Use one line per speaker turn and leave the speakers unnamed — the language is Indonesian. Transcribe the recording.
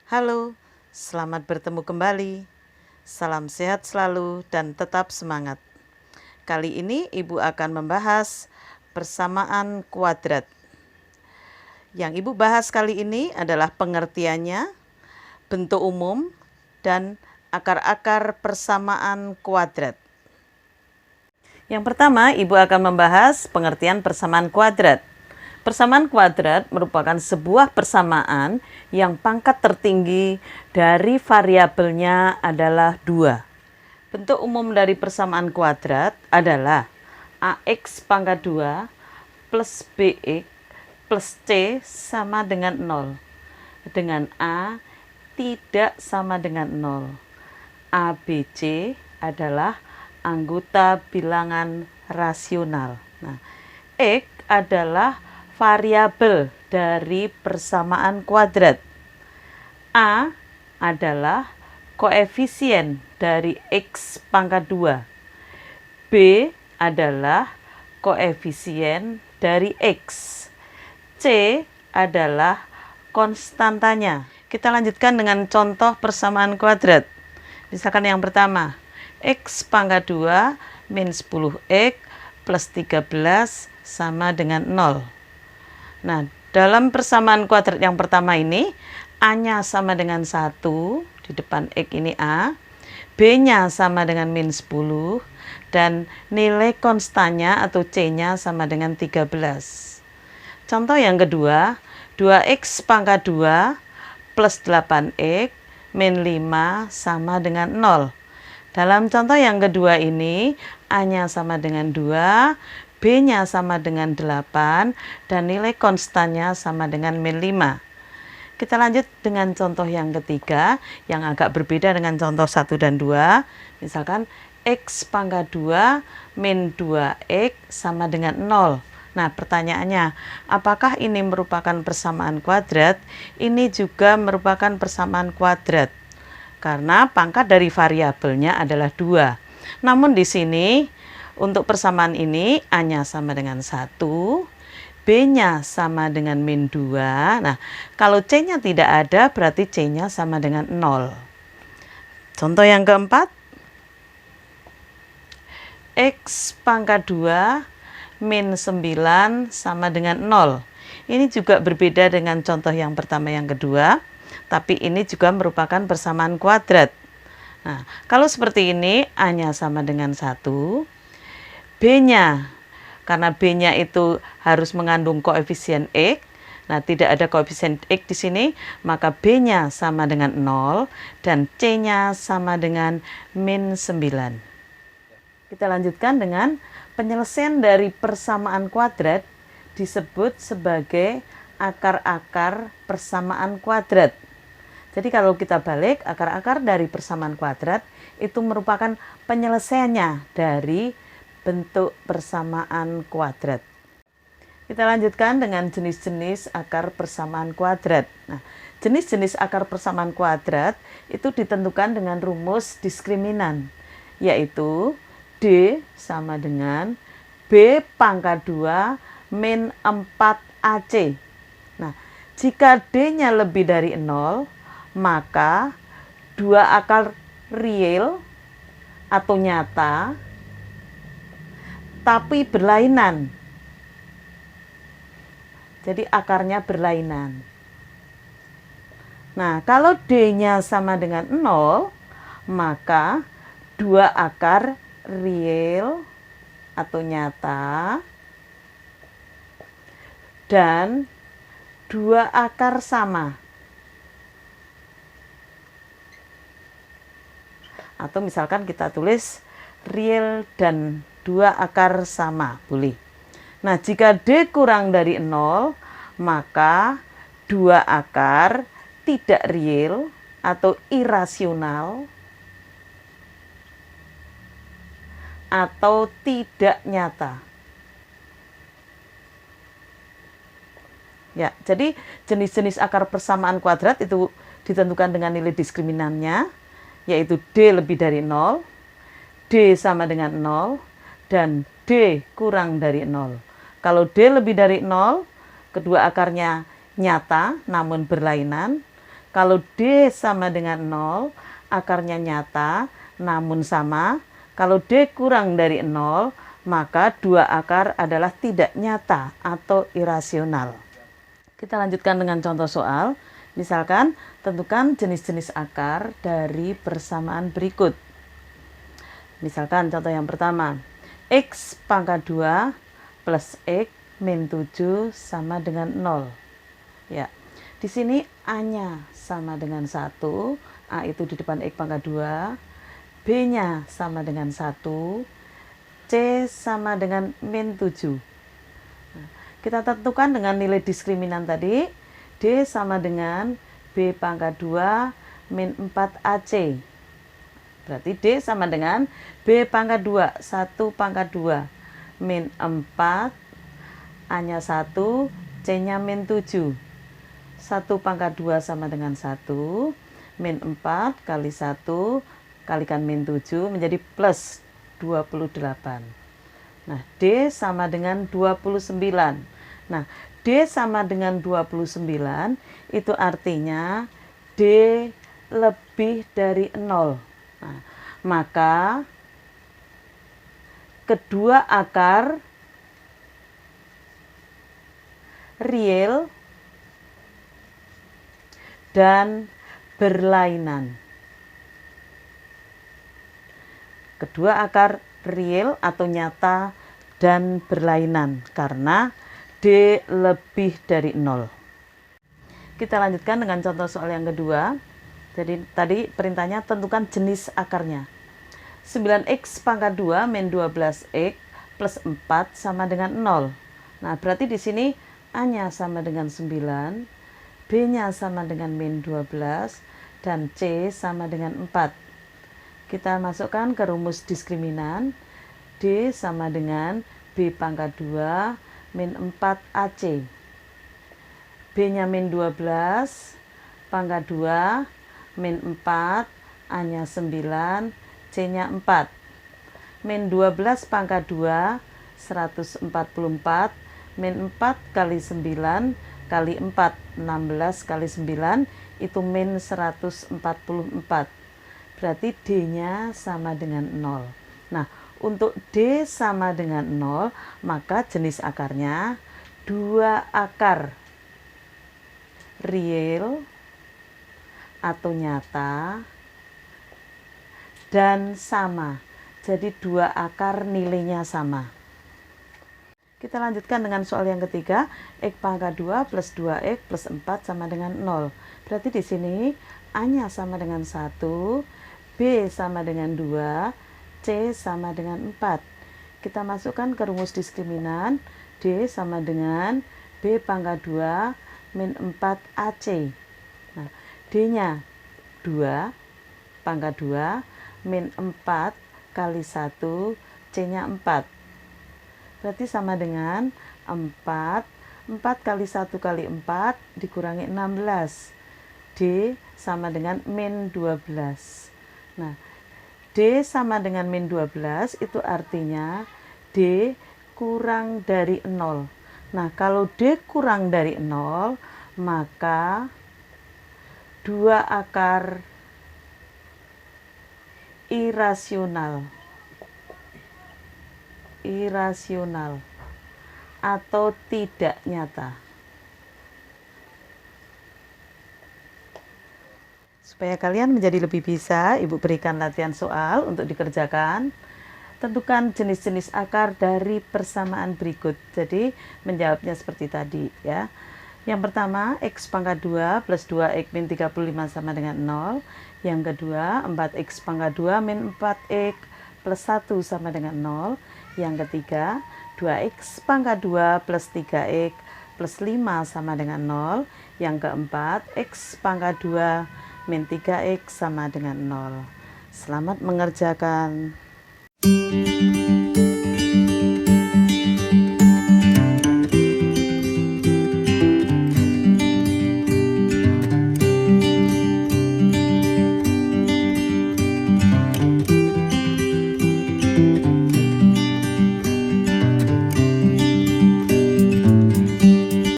Halo, selamat bertemu kembali. Salam sehat selalu dan tetap semangat. Kali ini Ibu akan membahas persamaan kuadrat. Yang Ibu bahas kali ini adalah pengertiannya, bentuk umum, dan akar-akar persamaan kuadrat. Yang pertama, Ibu akan membahas pengertian persamaan kuadrat. Persamaan kuadrat merupakan sebuah persamaan yang pangkat tertinggi dari variabelnya adalah 2. Bentuk umum dari persamaan kuadrat adalah AX pangkat 2 plus BX plus C sama dengan 0. Dengan A tidak sama dengan 0. ABC adalah anggota bilangan rasional. Nah, X adalah variabel dari persamaan kuadrat. A adalah koefisien dari X pangkat 2. B adalah koefisien dari X. C adalah konstantanya. Kita lanjutkan dengan contoh persamaan kuadrat. Misalkan yang pertama, X pangkat 2 min 10X plus 13 sama dengan 0. Nah, dalam persamaan kuadrat yang pertama ini, A-nya sama dengan 1, di depan X ini A, B-nya sama dengan min 10, dan nilai konstannya atau C-nya sama dengan 13. Contoh yang kedua, 2X pangkat 2 plus 8X min 5 sama dengan 0. Dalam contoh yang kedua ini, A-nya sama dengan 2, B-nya sama dengan 8, dan nilai konstannya sama dengan min 5. Kita lanjut dengan contoh yang ketiga, yang agak berbeda dengan contoh 1 dan 2. Misalkan, X pangkat 2 min 2X sama dengan 0. Nah, pertanyaannya, apakah ini merupakan persamaan kuadrat? Ini juga merupakan persamaan kuadrat, karena pangkat dari variabelnya adalah 2. Namun di sini, untuk persamaan ini, A-nya sama dengan 1, B-nya sama dengan min 2. Nah, kalau C-nya tidak ada, berarti C-nya sama dengan 0. Contoh yang keempat, X pangkat 2 min 9 sama dengan 0. Ini juga berbeda dengan contoh yang pertama yang kedua, tapi ini juga merupakan persamaan kuadrat. Nah, kalau seperti ini, A-nya sama dengan 1, B-nya, karena B-nya itu harus mengandung koefisien X. Nah, tidak ada koefisien X di sini, maka B-nya sama dengan 0 dan C-nya sama dengan min 9. Kita lanjutkan dengan penyelesaian dari persamaan kuadrat disebut sebagai akar-akar persamaan kuadrat. Jadi kalau kita balik, akar-akar dari persamaan kuadrat itu merupakan penyelesaiannya dari bentuk persamaan kuadrat. Kita lanjutkan dengan jenis-jenis akar persamaan kuadrat. Nah, jenis-jenis akar persamaan kuadrat itu ditentukan dengan rumus diskriminan, yaitu D sama dengan B pangkat 2 min 4AC. Nah, jika D-nya lebih dari 0, maka dua akar real atau nyata tapi berlainan. Jadi akarnya berlainan. Nah, kalau D-nya sama dengan 0, maka dua akar real atau nyata dan dua akar sama. Atau misalkan kita tulis real dan dua akar sama, boleh. Nah, jika D kurang dari 0, maka dua akar tidak real atau irasional atau tidak nyata. Ya, jadi jenis-jenis akar persamaan kuadrat itu ditentukan dengan nilai diskriminannya, yaitu D lebih dari 0, D sama dengan 0, dan D kurang dari 0. Kalau D lebih dari 0, kedua akarnya nyata namun berlainan. Kalau D sama dengan 0, akarnya nyata namun sama. Kalau D kurang dari 0, maka dua akar adalah tidak nyata atau irasional. Kita lanjutkan dengan contoh soal. Misalkan, tentukan jenis-jenis akar dari persamaan berikut. Misalkan contoh yang pertama, X pangkat 2 plus X min 7 sama dengan 0. Ya, di sini A-nya sama dengan 1, A itu di depan X pangkat 2, B-nya sama dengan 1, C sama dengan min 7. Nah, kita tentukan dengan nilai diskriminan tadi, D sama dengan B pangkat 2 min 4AC. Berarti D sama dengan B pangkat 2, 1 pangkat 2, min 4, A-nya 1, C-nya min 7. 1 pangkat 2 sama dengan 1, min 4 kali 1, kalikan min 7 menjadi plus 28. Nah, D sama dengan 29. Nah, D sama dengan 29 itu artinya D lebih dari 0. Nah, maka kedua akar real dan berlainan. Kedua akar real atau nyata dan berlainan karena D lebih dari 0. Kita lanjutkan dengan contoh soal yang kedua. Jadi tadi perintahnya tentukan jenis akarnya. 9x pangkat 2 min 12x plus 4 sama dengan 0. Nah, berarti di sini A-nya sama dengan 9, B-nya sama dengan min 12, dan C sama dengan 4. Kita masukkan ke rumus diskriminan. D sama dengan B pangkat 2 min 4AC. B-nya min 12, pangkat 2, min 4, A-nya 9, C-nya 4. Min 12 pangkat 2, 144, min 4 kali 9 kali 4, 16 kali 9, itu min 144. Berarti D-nya sama dengan 0. Nah, untuk D sama dengan 0, maka jenis akarnya dua akar real atau nyata dan sama. Jadi dua akar nilainya sama. Kita lanjutkan dengan soal yang ketiga, X pangkat 2 plus 2X plus 4 sama dengan 0. Berarti di sini A-nya sama dengan 1, B sama dengan 2, C sama dengan 4. Kita masukkan ke rumus diskriminan. D sama dengan B pangkat 2 min 4AC. Nah, D-nya 2 pangkat 2 min 4 kali 1, C-nya 4. Berarti sama dengan 4 kali 1 kali 4 dikurangi 16. D sama dengan min 12. Nah, D sama dengan min 12 itu artinya D kurang dari 0. Nah, kalau D kurang dari 0, maka dua akar irasional atau tidak nyata. Supaya kalian menjadi lebih bisa, Ibu berikan latihan soal untuk dikerjakan. Tentukan jenis-jenis akar dari persamaan berikut. Jadi menjawabnya seperti tadi ya. Yang pertama, X pangkat 2 plus 2X min 35 sama dengan 0. Yang kedua, 4X pangkat 2 min 4X plus 1 sama dengan 0. Yang ketiga, 2X pangkat 2 plus 3X plus 5 sama dengan 0. Yang keempat, X pangkat 2 min 3X sama dengan 0. Selamat mengerjakan.